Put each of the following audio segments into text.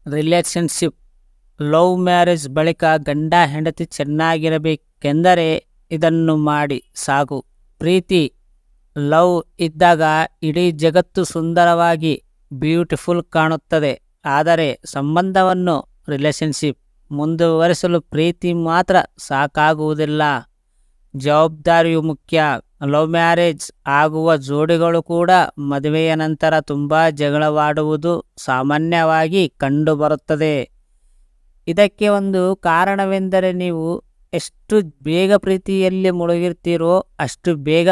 Relationship love marriage ಬಳಿಕ ಗಂಡ ಹೆಂಡತಿ ಚೆನ್ನಾಗಿರಬೇಕೆಂದರೆ ಇದನ್ನು ಮಾಡಿ ಸಾಕು. ಪ್ರೀತಿ ಲವ್ ಇದ್ದಾಗ ಇಡೀ ಜಗತ್ತು ಸುಂದರವಾಗಿ ಬ್ಯೂಟಿಫುಲ್ ಕಾಣುತ್ತದೆ. ಆದರೆ ಸಂಬಂಧವನ್ನು ರಿಲೇಷನ್ಶಿಪ್ ಮುಂದುವರಿಸಲು ಪ್ರೀತಿ ಮಾತ್ರ ಸಾಕಾಗುವುದಿಲ್ಲ, ಜವಾಬ್ದಾರಿಯು ಮುಖ್ಯ. ಲವ್ ಮ್ಯಾರೇಜ್ ಆಗುವ ಜೋಡಿಗಳು ಕೂಡ ಮದುವೆಯ ನಂತರ ತುಂಬ ಜಗಳವಾಡುವುದು ಸಾಮಾನ್ಯವಾಗಿ ಕಂಡುಬರುತ್ತದೆ. ಇದಕ್ಕೆ ಒಂದು ಕಾರಣವೆಂದರೆ ನೀವು ಎಷ್ಟು ಬೇಗ ಪ್ರೀತಿಯಲ್ಲಿ ಮುಳುಗಿರ್ತೀರೋ ಅಷ್ಟು ಬೇಗ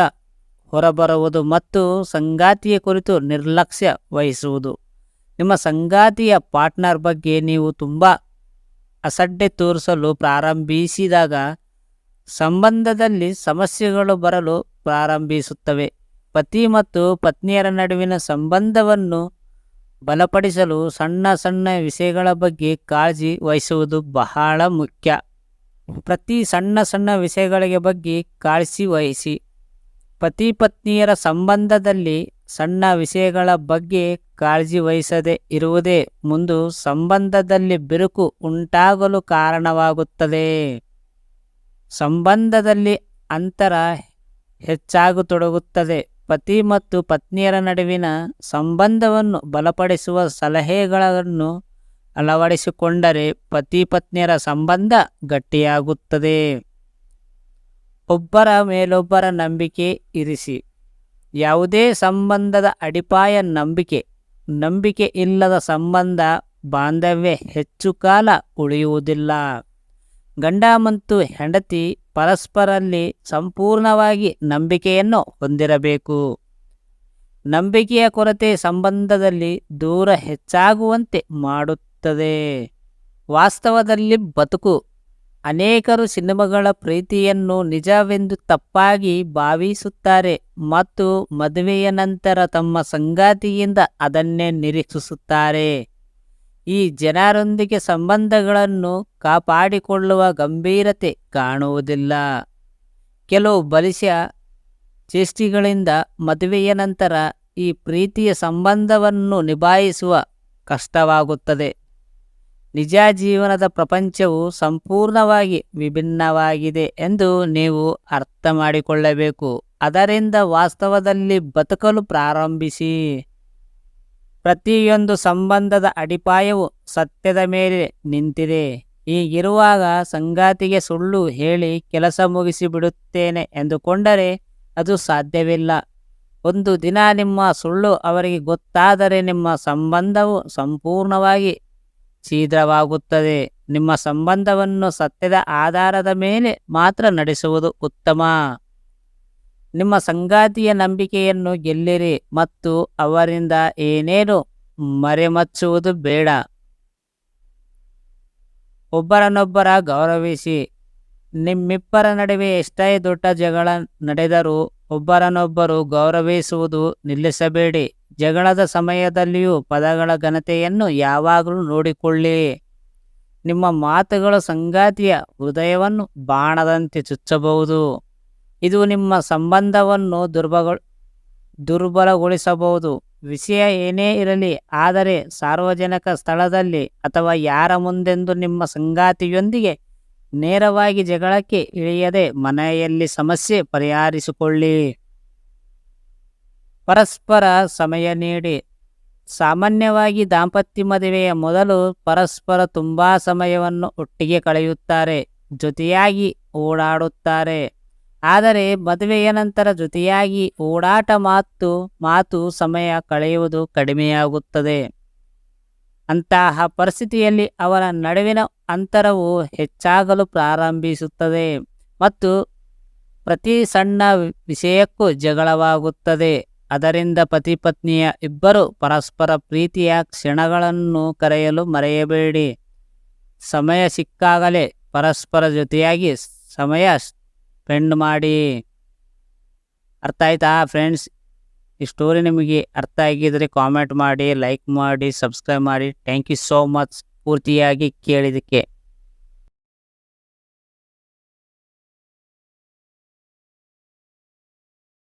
ಹೊರಬರುವುದು ಮತ್ತು ಸಂಗಾತಿಯ ಕುರಿತು ನಿರ್ಲಕ್ಷ್ಯ ವಹಿಸುವುದು. ನಿಮ್ಮ ಸಂಗಾತಿಯ ಪಾರ್ಟ್ನರ್ ಬಗ್ಗೆ ನೀವು ತುಂಬ ಅಸಡ್ಡೆ ತೋರಿಸಲು ಪ್ರಾರಂಭಿಸಿದಾಗ ಸಂಬಂಧದಲ್ಲಿ ಸಮಸ್ಯೆಗಳು ಬರಲು ಪ್ರಾರಂಭಿಸುತ್ತವೆ. ಪತಿ ಮತ್ತು ಪತ್ನಿಯರ ನಡುವಿನ ಸಂಬಂಧವನ್ನು ಬಲಪಡಿಸಲು ಸಣ್ಣ ಸಣ್ಣ ವಿಷಯಗಳ ಬಗ್ಗೆ ಕಾಳಜಿ ವಹಿಸುವುದು ಬಹಳ ಮುಖ್ಯ. ಪ್ರತಿ ಸಣ್ಣ ಸಣ್ಣ ವಿಷಯಗಳಿಗೆ ಬಗ್ಗೆ ಕಾಳಜಿ ವಹಿಸಿ. ಪತಿ ಪತ್ನಿಯರ ಸಂಬಂಧದಲ್ಲಿ ಸಣ್ಣ ವಿಷಯಗಳ ಬಗ್ಗೆ ಕಾಳಜಿ ವಹಿಸದೆ ಇರುವುದೇ ಮುಂದೆ ಸಂಬಂಧದಲ್ಲಿ ಬಿರುಕು ಉಂಟಾಗಲು ಕಾರಣವಾಗುತ್ತದೆ. ಸಂಬಂಧದಲ್ಲಿ ಅಂತರ ಹೆಚ್ಚಾಗತೊಡಗುತ್ತದೆ. ಪತಿ ಮತ್ತು ಪತ್ನಿಯರ ನಡುವಿನ ಸಂಬಂಧವನ್ನು ಬಲಪಡಿಸುವ ಸಲಹೆಗಳನ್ನು ಅಳವಡಿಸಿಕೊಂಡರೆ ಪತಿ ಪತ್ನಿಯರ ಸಂಬಂಧ ಗಟ್ಟಿಯಾಗುತ್ತದೆ. ಒಬ್ಬರ ಮೇಲೊಬ್ಬರ ನಂಬಿಕೆ ಇರಿಸಿ. ಯಾವುದೇ ಸಂಬಂಧದ ಅಡಿಪಾಯ ನಂಬಿಕೆ ಇಲ್ಲದ ಸಂಬಂಧ ಬಾಂಧವ್ಯ ಹೆಚ್ಚು ಕಾಲ ಉಳಿಯುವುದಿಲ್ಲ. ಗಂಡ ಮತ್ತು ಹೆಂಡತಿ ಪರಸ್ಪರಲ್ಲಿ ಸಂಪೂರ್ಣವಾಗಿ ನಂಬಿಕೆಯನ್ನು ಹೊಂದಿರಬೇಕು. ನಂಬಿಕೆಯ ಕೊರತೆ ಸಂಬಂಧದಲ್ಲಿ ದೂರ ಹೆಚ್ಚಾಗುವಂತೆ ಮಾಡುತ್ತದೆ. ವಾಸ್ತವದಲ್ಲಿ ಬದುಕು. ಅನೇಕರು ಸಿನಿಮಾಗಳ ಪ್ರೀತಿಯನ್ನು ನಿಜವೆಂದು ತಪ್ಪಾಗಿ ಭಾವಿಸುತ್ತಾರೆ ಮತ್ತು ಮದುವೆಯ ನಂತರ ತಮ್ಮ ಸಂಗಾತಿಯಿಂದ ಅದನ್ನೇ ನಿರೀಕ್ಷಿಸುತ್ತಾರೆ. ಈ ಜನರೊಂದಿಗೆ ಸಂಬಂಧಗಳನ್ನು ಕಾಪಾಡಿಕೊಳ್ಳುವ ಗಂಭೀರತೆ ಕಾಣುವುದಿಲ್ಲ. ಕೆಲವು ಬಲಿಷ್ಠ ಚೇಷ್ಟೆಗಳಿಂದ ಮದುವೆಯ ನಂತರ ಈ ಪ್ರೀತಿಯ ಸಂಬಂಧವನ್ನು ನಿಭಾಯಿಸುವ ಕಷ್ಟವಾಗುತ್ತದೆ. ನಿಜ ಜೀವನದ ಪ್ರಪಂಚವು ಸಂಪೂರ್ಣವಾಗಿ ವಿಭಿನ್ನವಾಗಿದೆ ಎಂದು ನೀವು ಅರ್ಥ ಮಾಡಿಕೊಳ್ಳಬೇಕು. ಅದರಿಂದ ವಾಸ್ತವದಲ್ಲಿ ಬದುಕಲು ಪ್ರಾರಂಭಿಸಿ. ಪ್ರತಿಯೊಂದು ಸಂಬಂಧದ ಅಡಿಪಾಯವು ಸತ್ಯದ ಮೇಲೆ ನಿಂತಿದೆ. ಹೀಗಿರುವಾಗ ಸಂಗಾತಿಗೆ ಸುಳ್ಳು ಹೇಳಿ ಕೆಲಸ ಮುಗಿಸಿ ಬಿಡುತ್ತೇನೆ ಎಂದುಕೊಂಡರೆ ಅದು ಸಾಧ್ಯವಿಲ್ಲ. ಒಂದು ದಿನ ನಿಮ್ಮ ಸುಳ್ಳು ಅವರಿಗೆ ಗೊತ್ತಾದರೆ ನಿಮ್ಮ ಸಂಬಂಧವು ಸಂಪೂರ್ಣವಾಗಿ ಛಿದ್ರವಾಗುತ್ತದೆ. ನಿಮ್ಮ ಸಂಬಂಧವನ್ನು ಸತ್ಯದ ಆಧಾರದ ಮೇಲೆ ಮಾತ್ರ ನಡೆಸುವುದು ಉತ್ತಮ. ನಿಮ್ಮ ಸಂಗಾತಿಯ ನಂಬಿಕೆಯನ್ನು ಗೆಲ್ಲಿರಿ ಮತ್ತು ಅವರಿಂದ ಏನೇನು ಮರೆಮಚ್ಚುವುದು ಬೇಡ. ಒಬ್ಬರನ್ನೊಬ್ಬರ ಗೌರವಿಸಿ. ನಿಮ್ಮಿಬ್ಬರ ನಡುವೆ ಎಷ್ಟೇ ದೊಡ್ಡ ಜಗಳ ನಡೆದರೂ ಒಬ್ಬರನ್ನೊಬ್ಬರು ಗೌರವಿಸುವುದು ನಿಲ್ಲಿಸಬೇಡಿ. ಜಗಳದ ಸಮಯದಲ್ಲಿಯೂ ಪದಗಳ ಘನತೆಯನ್ನು ಯಾವಾಗಲೂ ನೋಡಿಕೊಳ್ಳಿ. ನಿಮ್ಮ ಮಾತುಗಳು ಸಂಗಾತಿಯ ಹೃದಯವನ್ನು ಬಾಣದಂತೆ ಚುಚ್ಚಬಹುದು. ಇದು ನಿಮ್ಮ ಸಂಬಂಧವನ್ನು ದುರ್ಬಲಗೊಳಿಸಬಹುದು. ವಿಷಯ ಏನೇ ಇರಲಿ, ಆದರೆ ಸಾರ್ವಜನಿಕ ಸ್ಥಳದಲ್ಲಿ ಅಥವಾ ಯಾರ ಮುಂದೆಂದು ನಿಮ್ಮ ಸಂಗಾತಿಯೊಂದಿಗೆ ನೇರವಾಗಿ ಜಗಳಕ್ಕೆ ಇಳಿಯದೆ ಮನೆಯಲ್ಲಿ ಸಮಸ್ಯೆ ಪರಿಹರಿಸಿಕೊಳ್ಳಿ. ಪರಸ್ಪರ ಸಮಯ ನೀಡಿ. ಸಾಮಾನ್ಯವಾಗಿ ದಾಂಪತ್ಯ ಮದುವೆಯ ಮೊದಲು ಪರಸ್ಪರ ತುಂಬಾ ಸಮಯವನ್ನು ಒಟ್ಟಿಗೆ ಕಳೆಯುತ್ತಾರೆ, ಜೊತೆಯಾಗಿ ಓಡಾಡುತ್ತಾರೆ. ಆದರೆ ಮದುವೆಯ ನಂತರ ಜೊತೆಯಾಗಿ ಓಡಾಟ ಮಾತು ಸಮಯ ಕಳೆಯುವುದು ಕಡಿಮೆಯಾಗುತ್ತದೆ. ಅಂತಹ ಪರಿಸ್ಥಿತಿಯಲ್ಲಿ ಅವರ ನಡುವಿನ ಅಂತರವು ಹೆಚ್ಚಾಗಲು ಪ್ರಾರಂಭಿಸುತ್ತದೆ ಮತ್ತು ಪ್ರತಿ ಸಣ್ಣ ವಿಷಯಕ್ಕೂ ಜಗಳವಾಗುತ್ತದೆ. ಅದರಿಂದ ಪತಿ ಪತ್ನಿಯ ಇಬ್ಬರು ಪರಸ್ಪರ ಪ್ರೀತಿಯ ಕ್ಷಣಗಳನ್ನು ಕರೆಯಲು ಮರೆಯಬೇಡಿ. ಸಮಯ ಸಿಕ್ಕಾಗಲೇ ಪರಸ್ಪರ ಜೊತೆಯಾಗಿ ಸಮಯ ಸ್ಪೆಂಡ್ ಮಾಡಿ. ಅರ್ಥ ಆಯ್ತಾ ಫ್ರೆಂಡ್ಸ್? ಈ ಸ್ಟೋರಿ ನಿಮಗೆ ಅರ್ಥ ಆಗಿದ್ರೆ ಕಾಮೆಂಟ್ ಮಾಡಿ, ಲೈಕ್ ಮಾಡಿ, ಸಬ್ಸ್ಕ್ರೈಬ್ ಮಾಡಿ. ಥ್ಯಾಂಕ್ ಯು ಸೋ ಮಚ್ ಪೂರ್ತಿಯಾಗಿ ಕೇಳಿದ್ದಕ್ಕೆ.